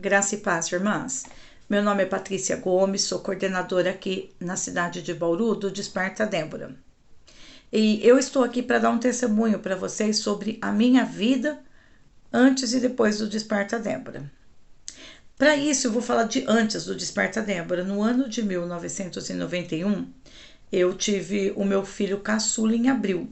Graça e paz, irmãs. Meu nome é Patrícia Gomes, sou coordenadora aqui na cidade de Bauru do Desperta Débora. E eu estou aqui para dar um testemunho para vocês sobre a minha vida antes e depois do Desperta Débora. Para isso, eu vou falar de antes do Desperta Débora. No ano de 1991, eu tive o meu filho caçula em abril.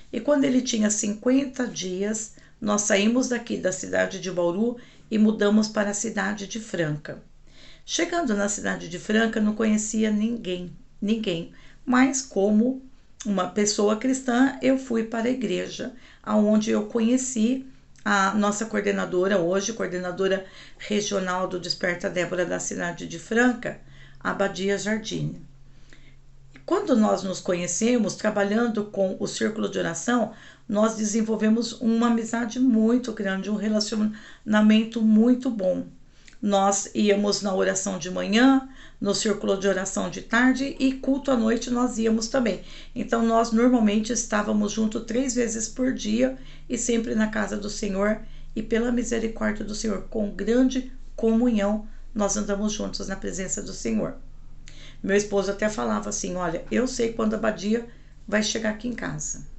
E quando ele tinha 50 dias, nós saímos daqui da cidade de Bauru e mudamos para a cidade de Franca. Chegando na cidade de Franca, não conhecia ninguém. Mas como uma pessoa cristã, eu fui para a igreja, aonde eu conheci a nossa coordenadora hoje, coordenadora regional do Desperta Débora da cidade de Franca, Abadia Jardine. Quando nós nos conhecemos, trabalhando com o círculo de oração, nós desenvolvemos uma amizade muito grande, um relacionamento muito bom. Nós íamos na oração de manhã, no círculo de oração de tarde e culto à noite nós íamos também. Então nós normalmente estávamos juntos 3 vezes por dia e sempre na casa do Senhor, e pela misericórdia do Senhor, com grande comunhão, nós andamos juntos na presença do Senhor. Meu esposo até falava assim: olha, eu sei quando a Abadia vai chegar aqui em casa.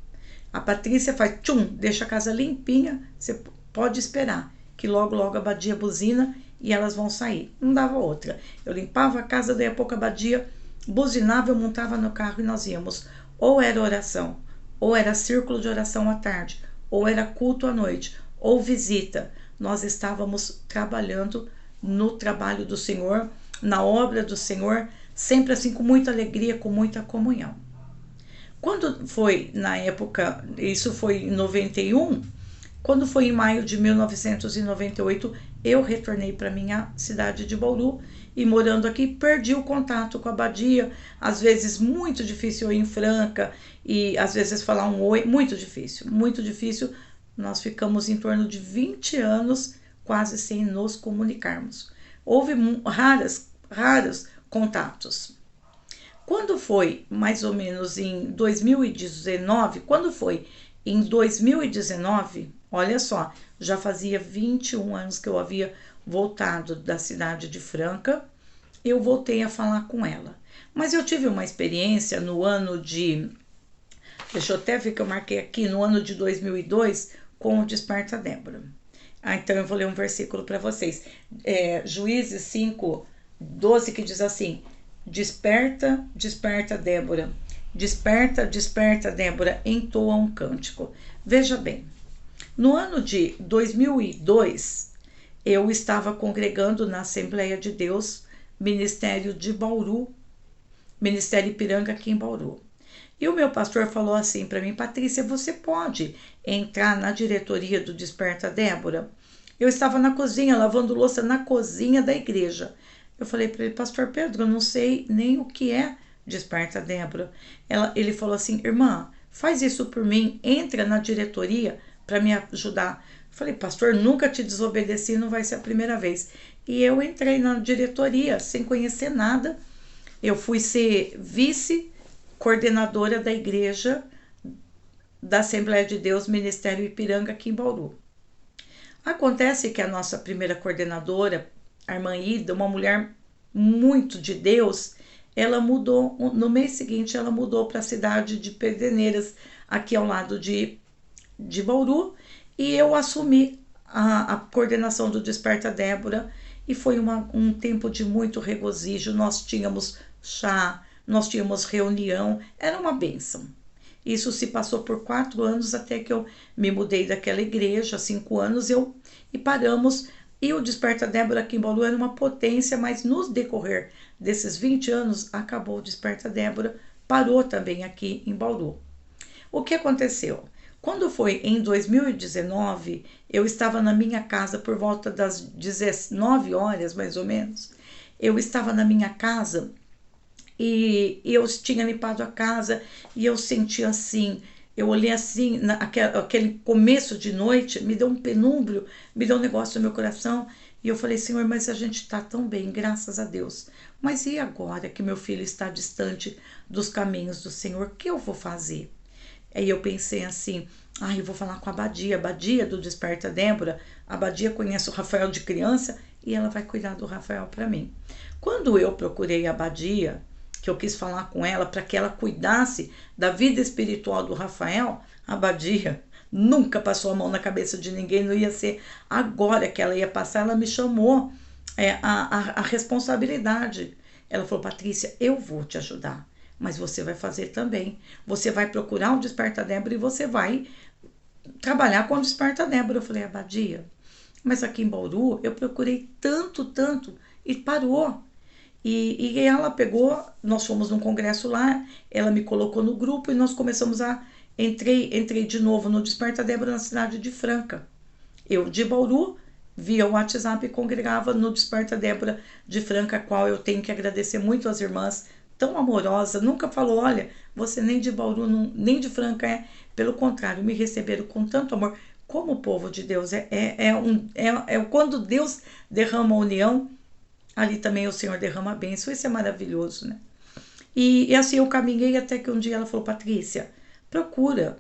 A Patrícia faz tchum, deixa a casa limpinha, você pode esperar, que logo a Abadia buzina e elas vão sair. Não dava outra. Eu limpava a casa, daí a pouco a Abadia buzinava, eu montava no carro e nós íamos. Ou era oração, ou era círculo de oração à tarde, ou era culto à noite, ou visita. Nós estávamos trabalhando no trabalho do Senhor, na obra do Senhor, sempre assim com muita alegria, com muita comunhão. Quando foi na época, isso foi em 91, quando foi em maio de 1998, eu retornei para minha cidade de Bauru e morando aqui, perdi o contato com a Abadia, às vezes muito difícil eu ir em Franca e às vezes falar um oi, muito difícil. Nós ficamos em torno de 20 anos quase sem nos comunicarmos. Houve raros contatos. Quando foi mais ou menos em 2019, olha só, já fazia 21 anos que eu havia voltado da cidade de Franca, eu voltei a falar com ela. Mas eu tive uma experiência no ano de, deixa eu até ver que eu marquei aqui, no ano de 2002, com o Desperta Débora. Então eu vou ler um versículo para vocês. Juízes 5:12, que diz assim: desperta, desperta, Débora. Desperta, desperta, Débora, entoa um cântico. Veja bem, no ano de 2002, eu estava congregando na Assembleia de Deus, Ministério de Bauru, Ministério Ipiranga aqui em Bauru. E o meu pastor falou assim para mim: Patrícia, você pode entrar na diretoria do Desperta Débora? Eu estava na cozinha, lavando louça na cozinha da igreja. Eu falei para ele: pastor Pedro, eu não sei nem o que é Desperta Débora. Ele falou assim: irmã, faz isso por mim, entra na diretoria para me ajudar. Eu falei: pastor, nunca te desobedeci, não vai ser a primeira vez. E eu entrei na diretoria sem conhecer nada. Eu fui ser vice-coordenadora da igreja da Assembleia de Deus, Ministério Ipiranga, aqui em Bauru. Acontece que a nossa primeira coordenadora, a irmã Ida, uma mulher muito de Deus, ela mudou, no mês seguinte ela mudou para a cidade de Pederneiras, aqui ao lado de Bauru, e eu assumi a coordenação do Desperta Débora, e foi um tempo de muito regozijo. Nós tínhamos chá, nós tínhamos reunião, era uma bênção. Isso se passou por 4 anos, até que eu me mudei daquela igreja, 5 anos, e paramos. E o Desperta Débora aqui em Bauru era uma potência, mas no decorrer desses 20 anos, acabou o Desperta Débora, parou também aqui em Bauru. O que aconteceu? Quando foi em 2019, eu estava na minha casa por volta das 19 horas, mais ou menos. Eu estava na minha casa e eu tinha limpado a casa e eu senti assim, eu olhei assim, aquele começo de noite, me deu um penúmbrio, me deu um negócio no meu coração, e eu falei: Senhor, mas a gente está tão bem, graças a Deus. Mas e agora que meu filho está distante dos caminhos do Senhor, o que eu vou fazer? Aí eu pensei assim, eu vou falar com a Badia do Desperta Débora. A Badia conhece o Rafael de criança e ela vai cuidar do Rafael para mim. Quando eu procurei a Badia, que eu quis falar com ela para que ela cuidasse da vida espiritual do Rafael, a Badia nunca passou a mão na cabeça de ninguém, não ia ser agora que ela ia passar. Ela me chamou a responsabilidade. Ela falou, Patrícia, eu vou te ajudar, mas você vai fazer também. Você vai procurar o Desperta Débora e você vai trabalhar com o Desperta Débora. Eu falei, Badia, mas aqui em Bauru eu procurei tanto, e parou. E ela pegou, nós fomos num congresso lá, ela me colocou no grupo e nós começamos entrei de novo no Desperta Débora na cidade de Franca. Eu de Bauru, via o WhatsApp e congregava no Desperta Débora de Franca, a qual eu tenho que agradecer muito às irmãs, tão amorosa, nunca falou, olha, você nem de Bauru, nem de Franca é, pelo contrário, me receberam com tanto amor, como o povo de Deus, quando Deus derrama a união, ali também o Senhor derrama a bênção, isso é maravilhoso, né? E assim eu caminhei até que um dia ela falou, Patrícia, procura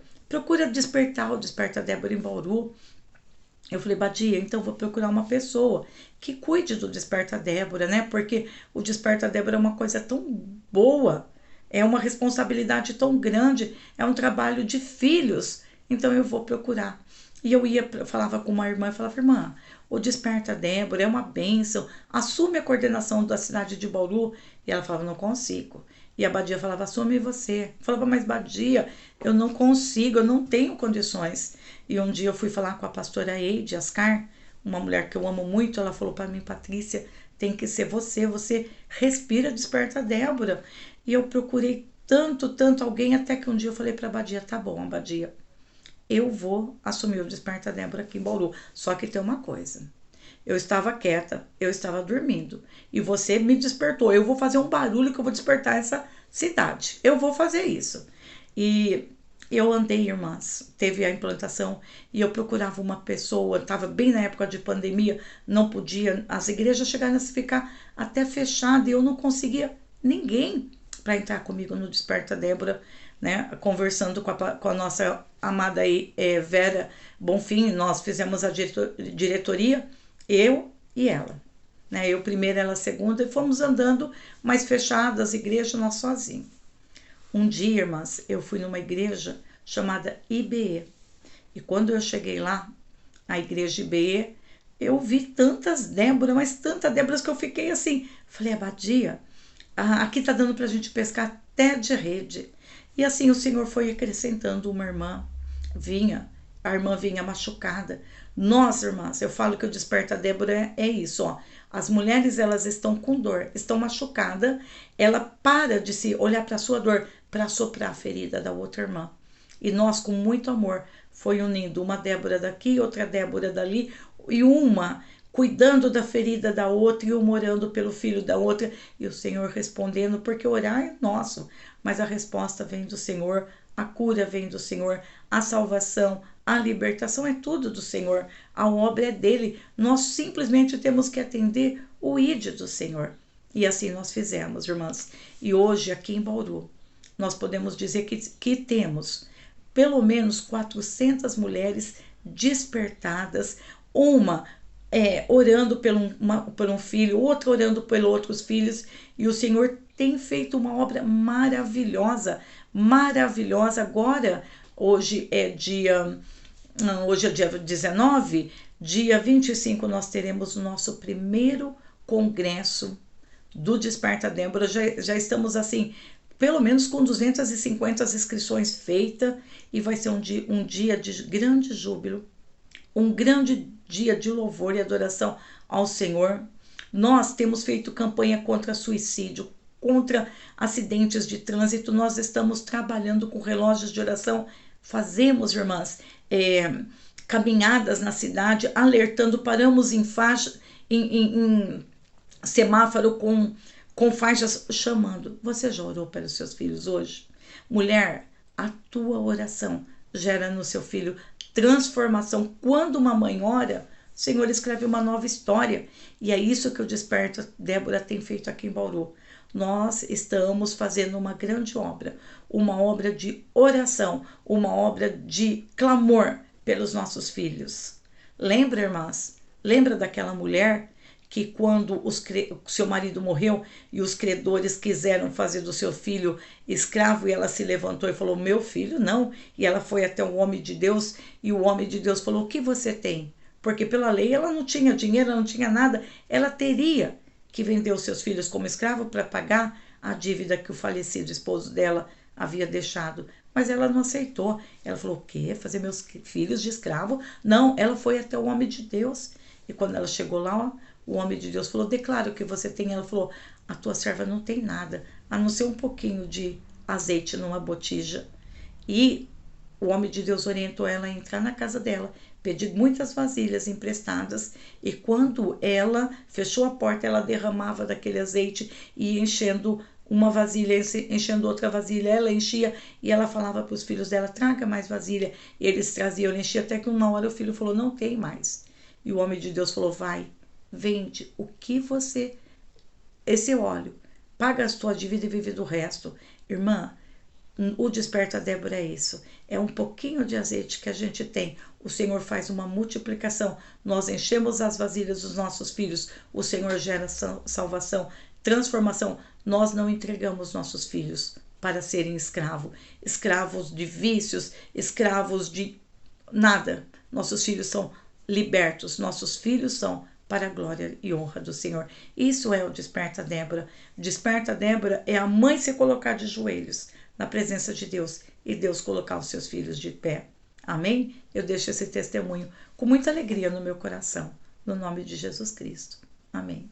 despertar o Desperta Débora em Bauru. Eu falei, Badia, então vou procurar uma pessoa que cuide do Desperta Débora, né? Porque o Desperta Débora é uma coisa tão boa, é uma responsabilidade tão grande, é um trabalho de filhos, então eu vou procurar. E eu falava com uma irmã, e falava, irmã, o Desperta Débora é uma bênção, assume a coordenação da cidade de Bauru. E ela falava, não consigo. E a Badia falava, assume você. Eu falava, mas Badia, eu não consigo, eu não tenho condições. E um dia eu fui falar com a pastora Eide Ascar, uma mulher que eu amo muito, ela falou para mim, Patrícia, tem que ser você respira Desperta Débora. E eu procurei tanto alguém, até que um dia eu falei para a Badia, tá bom, Badia, eu vou assumir o Desperta Débora aqui em Bauru. Só que tem uma coisa, eu estava quieta, eu estava dormindo e você me despertou. Eu vou fazer um barulho que eu vou despertar essa cidade. Eu vou fazer isso. E eu andei, irmãs, teve a implantação e eu procurava uma pessoa, estava bem na época de pandemia, não podia, as igrejas chegaram a ficar até fechadas e eu não conseguia ninguém para entrar comigo no Desperta Débora, né? Conversando com a nossa amada Vera Bonfim, nós fizemos a diretoria, eu e ela, né? Eu primeiro, ela segunda, e fomos andando mais fechadas, igreja, nós sozinhos. Um dia, irmãs, eu fui numa igreja chamada IBE, e quando eu cheguei lá, a igreja IBE, eu vi tantas Déboras, mas tantas Déboras que eu fiquei assim, falei, Badia, aqui tá dando pra gente pescar até de rede. E assim o Senhor foi acrescentando uma irmã, a irmã vinha machucada. Nossa, irmãs, eu falo que o Desperta Débora é isso, ó. As mulheres, elas estão com dor, estão machucadas, ela para de se olhar para a sua dor, para soprar a ferida da outra irmã. E nós, com muito amor, foi unindo uma Débora daqui, outra Débora dali, e uma cuidando da ferida da outra e uma orando pelo filho da outra, e o Senhor respondendo, porque orar é nosso, mas a resposta vem do Senhor, a cura vem do Senhor, a salvação, a libertação é tudo do Senhor, a obra é dele, nós simplesmente temos que atender o ID do Senhor. E assim nós fizemos, irmãs. E hoje, aqui em Bauru, nós podemos dizer que temos pelo menos 400 mulheres despertadas, uma orando por um filho, outra orando por outros filhos, e o Senhor tem feito uma obra maravilhosa, maravilhosa. Agora, hoje é dia 19, dia 25 nós teremos o nosso primeiro congresso do Desperta Débora, já estamos assim, pelo menos com 250 inscrições feitas, e vai ser um dia de grande júbilo, um grande dia de louvor e adoração ao Senhor. Nós temos feito campanha contra suicídio, contra acidentes de trânsito, nós estamos trabalhando com relógios de oração, fazemos, irmãs, caminhadas na cidade, alertando, paramos em faixa, em semáforo com faixas chamando. Você já orou pelos seus filhos hoje? Mulher, a tua oração gera no seu filho transformação. Quando uma mãe ora, o Senhor escreve uma nova história. E é isso que o Desperta Débora tem feito aqui em Bauru. nós estamos fazendo uma grande obra, uma obra de oração, uma obra de clamor pelos nossos filhos. Lembra, irmãs? Lembra daquela mulher que quando seu marido morreu e os credores quiseram fazer do seu filho escravo, e ela se levantou e falou, meu filho, não. E ela foi até o homem de Deus, e o homem de Deus falou, o que você tem? Porque pela lei ela não tinha dinheiro, ela não tinha nada, ela teria que vender os seus filhos como escravo para pagar a dívida que o falecido esposo dela havia deixado. Mas ela não aceitou. Ela falou, o quê? Fazer meus filhos de escravo? Não, ela foi até o homem de Deus. E quando ela chegou lá, ó, o homem de Deus falou, declara o que você tem. Ela falou, a tua serva não tem nada, a não ser um pouquinho de azeite numa botija. E o homem de Deus orientou ela a entrar na casa dela, pedir muitas vasilhas emprestadas, e quando ela fechou a porta, ela derramava daquele azeite e enchendo uma vasilha, enchendo outra vasilha, ela enchia e ela falava para os filhos dela, traga mais vasilha, e eles traziam, ela enchia, até que uma hora o filho falou, não tem mais. E o homem de Deus falou, vai, vende o que você, esse óleo, paga a sua dívida e vive do resto. Irmã, o Desperta Débora é isso, é um pouquinho de azeite que a gente tem, o Senhor faz uma multiplicação, nós enchemos as vasilhas dos nossos filhos, o Senhor gera salvação, transformação. Nós não entregamos nossos filhos para serem escravos de vícios, escravos de nada. Nossos filhos são libertos, nossos filhos são para a glória e honra do Senhor. Isso é o Desperta Débora. Desperta Débora é a mãe se colocar de joelhos na presença de Deus e Deus colocar os seus filhos de pé. Amém? Eu deixo esse testemunho com muita alegria no meu coração, no nome de Jesus Cristo. Amém.